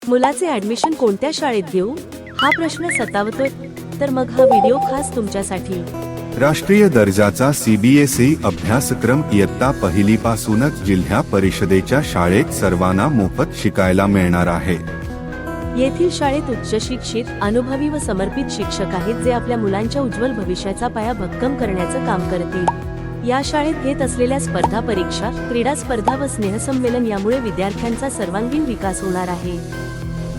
मुलाचे ऍडमिशन कोणत्या शाळेत घेऊ हा प्रश्न सतावतोय, तर मग हा व्हिडिओ खास तुमच्यासाठी। राष्ट्रीय दर्जाचा सीबीएसई अभ्यासक्रम इयत्ता पहिलीपासूनच जिल्हा परिषदेच्या शाळेत सर्वांना मोफत शिकायला मिळणार आहे। येथील शाळेत उच्च शिक्षित, अनुभवी व समर्पित शिक्षक आहेत जे आपल्या मुलांच्या उज्ज्वल भविष्याचा पाया भक्कम करण्याचं काम करतील। या शाळेत घेत असलेल्या स्पर्धा परीक्षा, क्रीडा स्पर्धा व स्नेहसंमेलन यामुळे विद्यार्थ्यांचा सर्वांगीण विकास होणार आहे।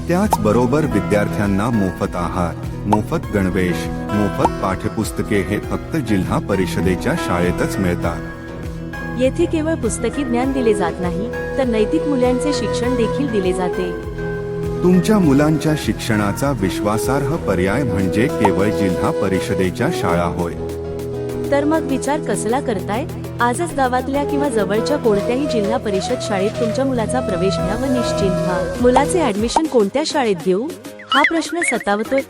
त्याचबरोबर विद्यार्थ्यांना मोफत आहार, मोफत गणवेश, मोफत पाठ्यपुस्तके हे फक्त जिल्हा परिषदेच्या शाळेतच मिळतात। येथे केवळ पुस्तकी ज्ञान दिले जात नाही, तर नैतिक मूल्यांचे शिक्षण देखील दिले जाते। तुमच्या मुलांच्या शिक्षणाचा विश्वासार्ह पर्याय म्हणजे केवळ जिल्हा परिषदेच्या शाळा होय। तर मग विचार कसला करताय? आजच गावातल्या किंवा जवळच्या कोणत्याही जिल्हा परिषद शाळेत तुमच्या मुलाचा प्रवेश घ्या व निश्चिंत व्हा। मुलाचे ऍडमिशन कोणत्या शाळेत घेऊ हा प्रश्न सतावतोय,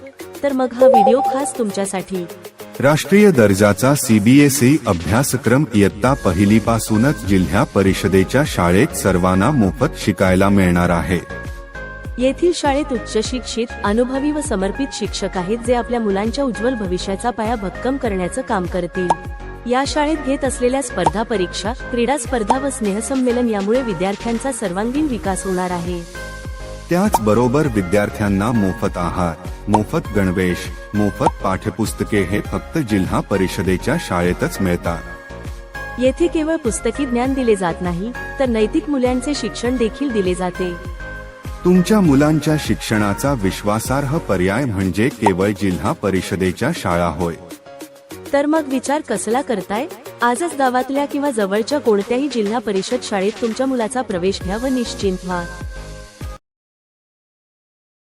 तर मग हा व्हिडिओ खास तुमच्यासाठी। राष्ट्रीय दर्जाचा सीबीएसई अभ्यासक्रम इयत्ता पहिलीपासूनच जिल्हा परिषदेच्या शाळेत सर्वांना मोफत शिकायला मिळणार आहे। येथील शाळेत उच्च शिक्षित, अनुभवी व समर्पित शिक्षक आहेत जे आपल्या मुलांच्या उज्ज्वल भविष्याचा पाया भक्कम करण्याचं काम करतील। या शाळेत घेत असलेल्या स्पर्धा परीक्षा, क्रीडा स्पर्धा व स्नेहसंमेलन यामुळे विद्यार्थ्यांचा सर्वांगीण विकास होणार आहे। त्याचबरोबर विद्यार्थ्यांना मोफत आहार, मोफत गणवेश, मोफत पाठ्यपुस्तके हे फक्त जिल्हा परिषदेच्या शाळेतच मिळतात। येथे केवळ पुस्तकी ज्ञान दिले जात नाही, तर नैतिक मूल्यांचे शिक्षण देखील दिले जाते। तुमच्या मुलांच्या शिक्षणाचा विश्वासार्ह पर्याय म्हणजे केवळ जिल्हा परिषदेच्या शाळा होय। तर मग विचार कसला करताय? आजच गावातल्या किंवा जवळच्या कोणत्याही जिल्हा परिषद शाळेत तुमच्या मुलाचा प्रवेश घ्या व निश्चिंत व्हा।